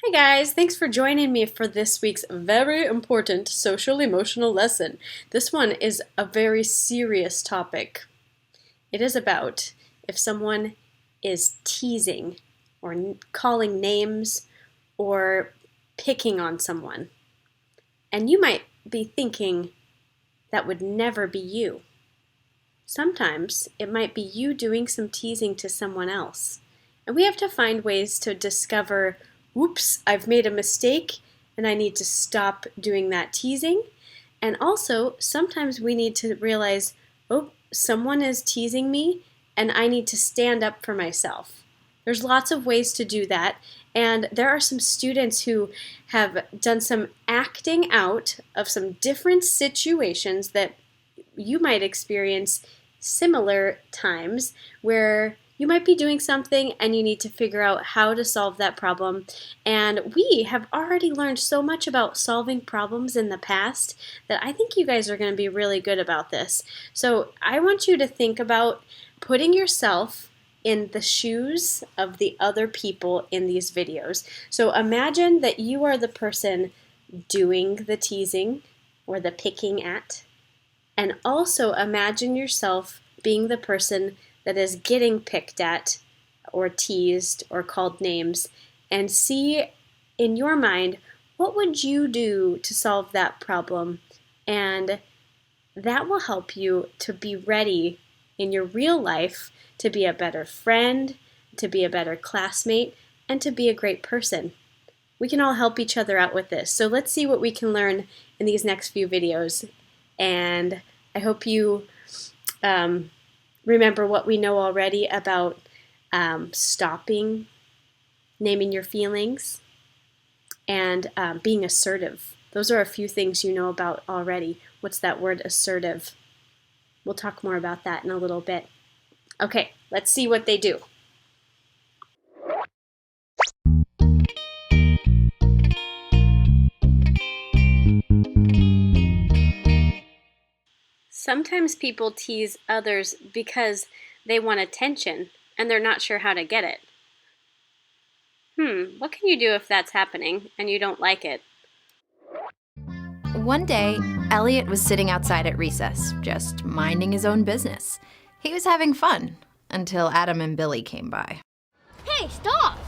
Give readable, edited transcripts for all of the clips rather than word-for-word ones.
Hi guys, thanks for joining me for this week's very important social emotional lesson. This one is a very serious topic. It is about if someone is teasing or calling names or picking on someone. And you might be thinking that would never be you. Sometimes it might be you doing some teasing to someone else. And we have to find ways to discover, whoops, I've made a mistake and I need to stop doing that teasing. And also, sometimes we need to realize, oh, someone is teasing me and I need to stand up for myself. There's lots of ways to do that. And there are some students who have done some acting out of some different situations that you might experience similar times where you might be doing something and you need to figure out how to solve that problem. And we have already learned so much about solving problems in the past that I think you guys are going to be really good about this. So I want you to think about putting yourself in the shoes of the other people in these videos. So imagine that you are the person doing the teasing or the picking at. And also imagine yourself being the person that is getting picked at or teased or called names, and see in your mind, what would you do to solve that problem? And that will help you to be ready in your real life to be a better friend, to be a better classmate, and to be a great person. We can all help each other out with this. So let's see what we can learn in these next few videos. And I hope you remember what we know already about stopping, naming your feelings, and being assertive. Those are a few things you know about already. What's that word, assertive? We'll talk more about that in a little bit. Okay, let's see what they do. Sometimes people tease others because they want attention and they're not sure how to get it. What can you do if that's happening and you don't like it? One day, Elliot was sitting outside at recess, just minding his own business. He was having fun until Adam and Billy came by. Hey, stop!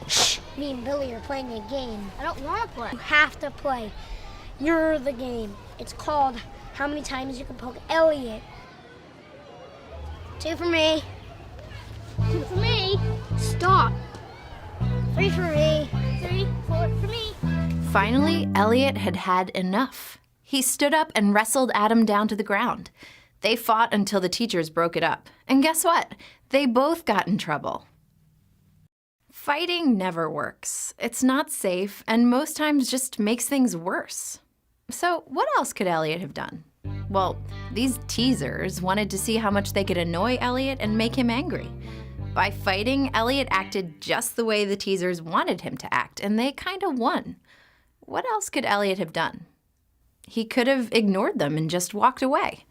Shh! Me and Billy are playing a game. I don't want to play. You have to play. You're the game. It's called How Many Times You Can Poke Elliot. 2 for me. 2 for me. Stop. 3 for me. 3, 4 for me. Finally, Elliot had had enough. He stood up and wrestled Adam down to the ground. They fought until the teachers broke it up. And guess what? They both got in trouble. Fighting never works. It's not safe, and most times just makes things worse. So what else could Elliot have done? Well, these teasers wanted to see how much they could annoy Elliot and make him angry. By fighting, Elliot acted just the way the teasers wanted him to act, and they kind of won. What else could Elliot have done? He could have ignored them and just walked away.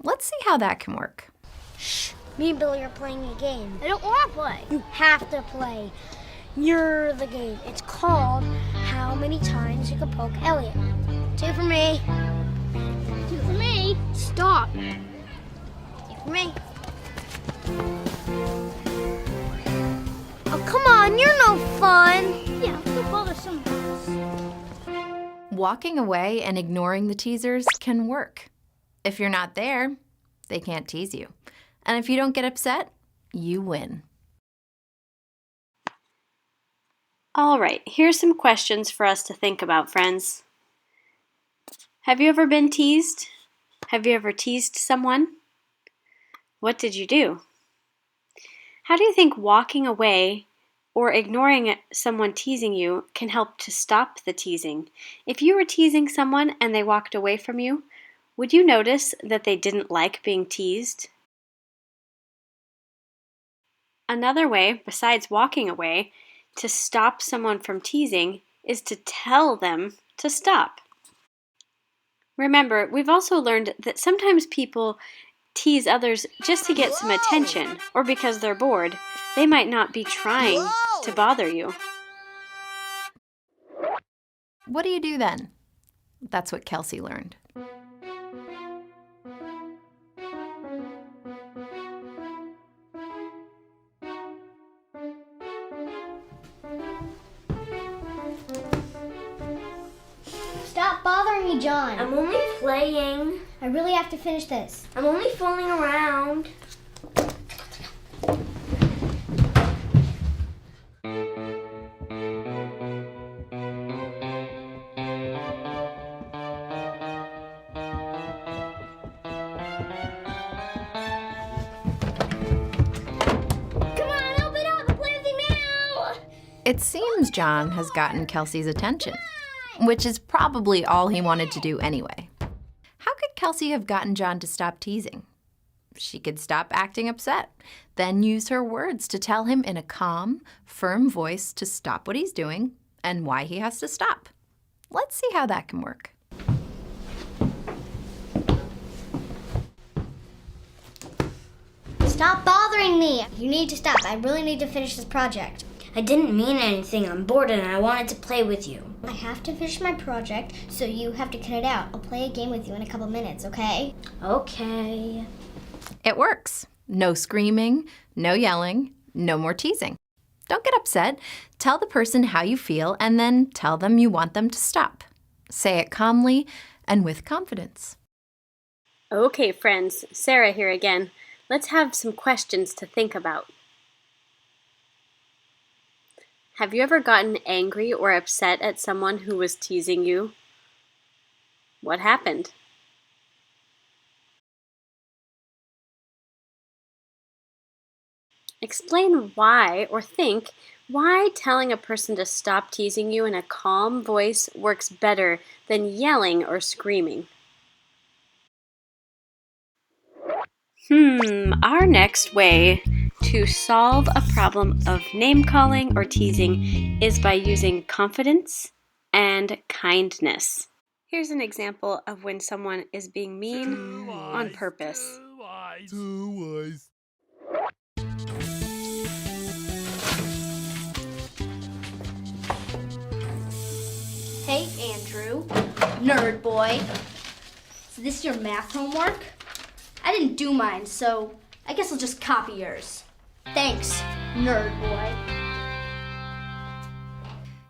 Let's see how that can work. Shh! Me and Billy are playing a game. I don't want to play. You have to play. You're the game. It's called How Many Times You Can Poke Elliot. 2 for me. 2 for me. Stop. 2 for me. Oh, come on. You're no fun. Yeah, don't bother someone else. Walking away and ignoring the teasers can work. If you're not there, they can't tease you. And if you don't get upset, you win. All right, here's some questions for us to think about, friends. Have you ever been teased? Have you ever teased someone? What did you do? How do you think walking away or ignoring someone teasing you can help to stop the teasing? If you were teasing someone and they walked away from you, would you notice that they didn't like being teased? Another way, besides walking away, to stop someone from teasing is to tell them to stop. Remember, we've also learned that sometimes people tease others just to get some attention or because they're bored. They might not be trying to bother you. What do you do then? That's what Kelsey learned. Stop bothering me, John. I'm only playing. I really have to finish this. I'm only fooling around. It seems John has gotten Kelsey's attention, which is probably all he wanted to do anyway. How could Kelsey have gotten John to stop teasing? She could stop acting upset, then use her words to tell him in a calm, firm voice to stop what he's doing and why he has to stop. Let's see how that can work. Stop bothering me. You need to stop. I really need to finish this project. I didn't mean anything. I'm bored and I wanted to play with you. I have to finish my project, so you have to cut it out. I'll play a game with you in a couple minutes, okay? Okay. It works. No screaming, no yelling, no more teasing. Don't get upset. Tell the person how you feel and then tell them you want them to stop. Say it calmly and with confidence. Okay, friends, Sarah here again. Let's have some questions to think about. Have you ever gotten angry or upset at someone who was teasing you? What happened? Explain why, or think why telling a person to stop teasing you in a calm voice works better than yelling or screaming. Our next way to solve a problem of name-calling or teasing is by using confidence and kindness. Here's an example of when someone is being mean on purpose. Hey, Andrew. Nerd boy. Is this your math homework? I didn't do mine, so I guess I'll just copy yours. Thanks, nerd boy.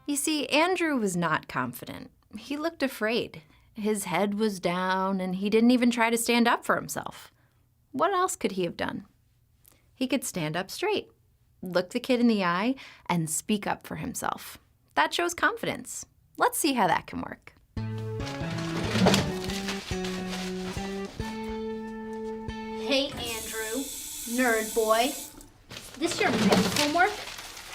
You see, Andrew was not confident. He looked afraid. His head was down, and he didn't even try to stand up for himself. What else could he have done? He could stand up straight, look the kid in the eye, and speak up for himself. That shows confidence. Let's see how that can work. Hey, Andrew. Nerd boy. Is this your math homework?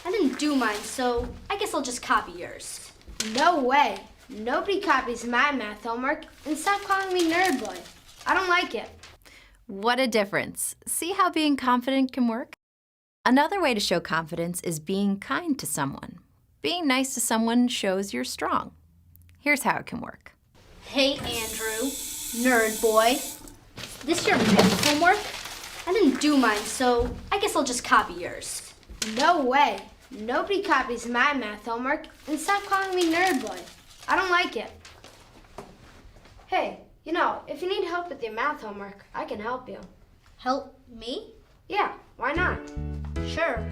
I didn't do mine, so I guess I'll just copy yours. No way. Nobody copies my math homework, and stop calling me nerd boy. I don't like it. What a difference. See how being confident can work? Another way to show confidence is being kind to someone. Being nice to someone shows you're strong. Here's how it can work. Hey, Andrew. Nerd boy. Is this your math homework? I didn't do mine, so I guess I'll just copy yours. No way. Nobody copies my math homework, and stop calling me nerd boy. I don't like it. Hey, if you need help with your math homework, I can help you. Help me? Yeah, why not? Sure.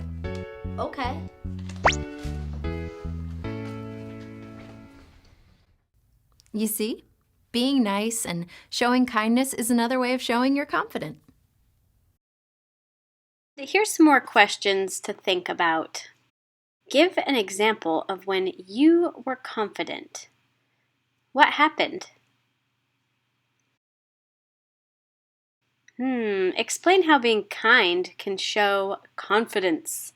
Okay. You see? Being nice and showing kindness is another way of showing you're confident. Here's some more questions to think about. Give an example of when you were confident. What happened? Explain how being kind can show confidence.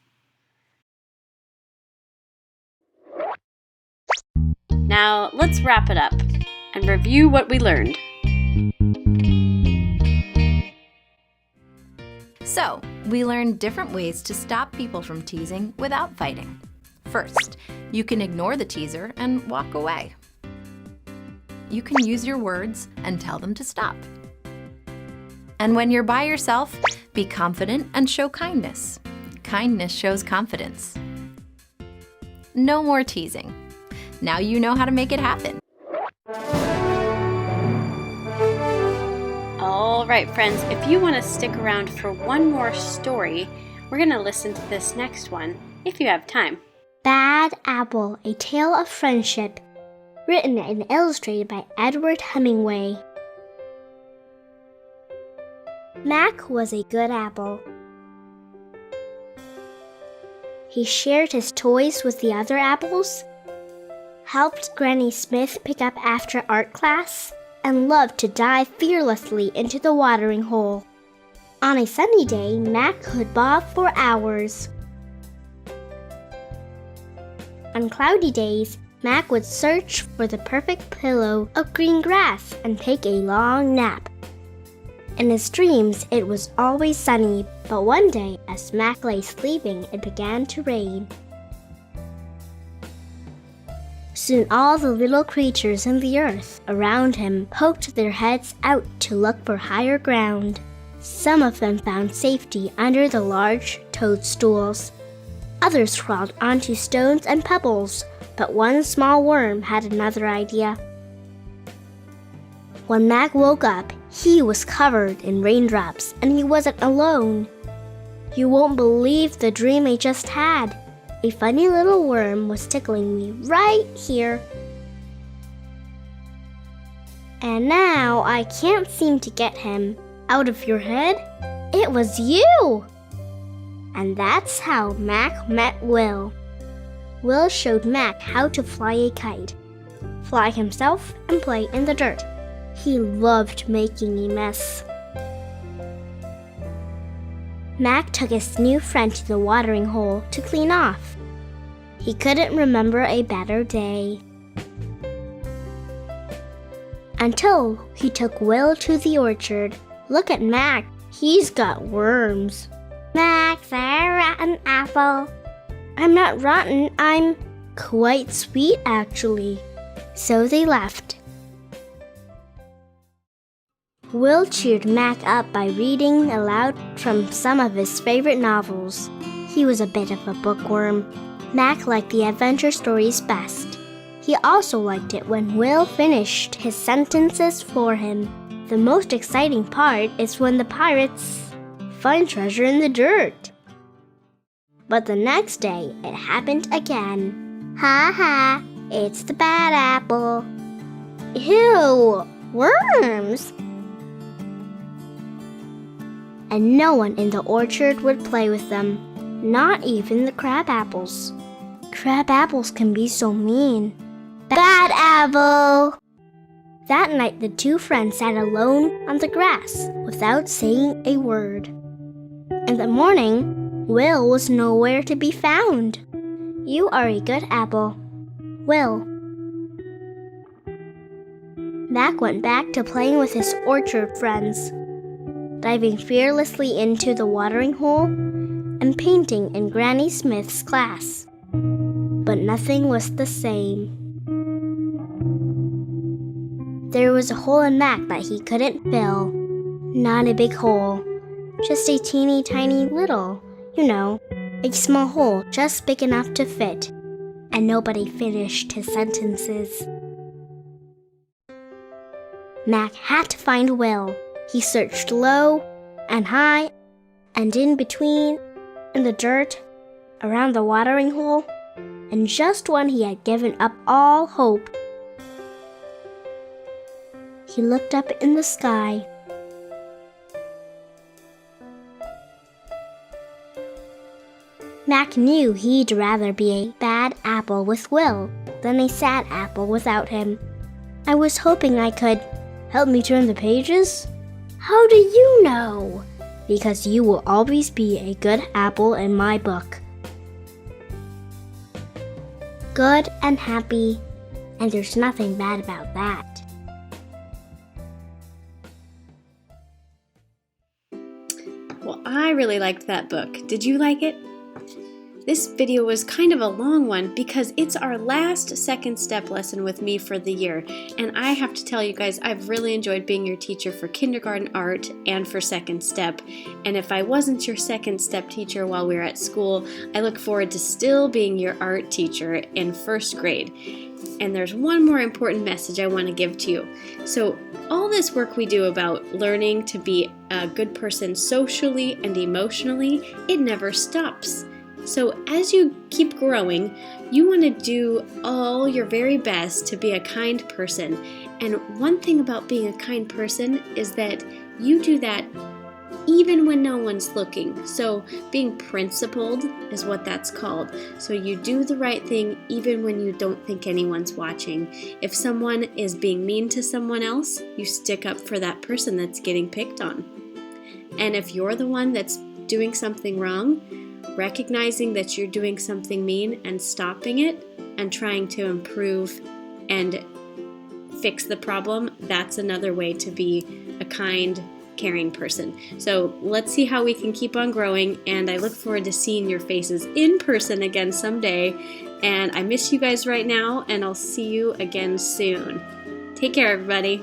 Now, let's wrap it up and review what we learned. So, we learned different ways to stop people from teasing without fighting. First, you can ignore the teaser and walk away. You can use your words and tell them to stop. And when you're by yourself, be confident and show kindness. Kindness shows confidence. No more teasing. Now you know how to make it happen. All right, friends, if you want to stick around for one more story, we're going to listen to this next one, if you have time. Bad Apple, A Tale of Friendship, written and illustrated by Edward Hemingway. Mac was a good apple. He shared his toys with the other apples, helped Granny Smith pick up after art class, and loved to dive fearlessly into the watering hole. On a sunny day, Mac could bob for hours. On cloudy days, Mac would search for the perfect pillow of green grass and take a long nap. In his dreams, it was always sunny, but one day, as Mac lay sleeping, it began to rain. Soon all the little creatures in the earth around him poked their heads out to look for higher ground. Some of them found safety under the large toadstools. Others crawled onto stones and pebbles, but one small worm had another idea. When Mac woke up, he was covered in raindrops, and he wasn't alone. You won't believe the dream I just had. A funny little worm was tickling me right here. And now I can't seem to get him out of your head. It was you! And that's how Mac met Will. Will showed Mac how to fly a kite, fly himself, and play in the dirt. He loved making a mess. Mac took his new friend to the watering hole to clean off. He couldn't remember a better day. Until he took Will to the orchard. Look at Mac, he's got worms. Mac's a rotten apple. I'm not rotten, I'm quite sweet actually. So they left. Will cheered Mac up by reading aloud from some of his favorite novels. He was a bit of a bookworm. Mac liked the adventure stories best. He also liked it when Will finished his sentences for him. The most exciting part is when the pirates find treasure in the dirt. But the next day, it happened again. Ha ha, it's the bad apple. Ew, worms! And no one in the orchard would play with them, not even the crab apples. Crab apples can be so mean. Bad apple! That night, the two friends sat alone on the grass without saying a word. In the morning, Will was nowhere to be found. You are a good apple, Will. Mac went back to playing with his orchard friends, diving fearlessly into the watering hole and painting in Granny Smith's class. But nothing was the same. There was a hole in Mac that he couldn't fill. Not a big hole, just a teeny tiny little, a small hole just big enough to fit. And nobody finished his sentences. Mac had to find Will. He searched low and high and in between, in the dirt, around the watering hole, and just when he had given up all hope, he looked up in the sky. Mac knew he'd rather be a bad apple with Will than a sad apple without him. I was hoping I could help me turn the pages. How do you know? Because you will always be a good apple in my book. Good and happy, and there's nothing bad about that. Well, I really liked that book. Did you like it? This video was kind of a long one because it's our last second step lesson with me for the year. And I have to tell you guys, I've really enjoyed being your teacher for kindergarten art and for second step. And if I wasn't your second step teacher while we were at school, I look forward to still being your art teacher in first grade. And there's one more important message I want to give to you. So all this work we do about learning to be a good person socially and emotionally, it never stops. So as you keep growing, you want to do all your very best to be a kind person. And one thing about being a kind person is that you do that even when no one's looking. So being principled is what that's called. So you do the right thing even when you don't think anyone's watching. If someone is being mean to someone else, you stick up for that person that's getting picked on. And if you're the one that's doing something wrong, recognizing that you're doing something mean and stopping it and trying to improve and fix the problem, that's another way to be a kind, caring person. So let's see how we can keep on growing, and I look forward to seeing your faces in person again someday. And I miss you guys right now, and I'll see you again soon. Take care, everybody.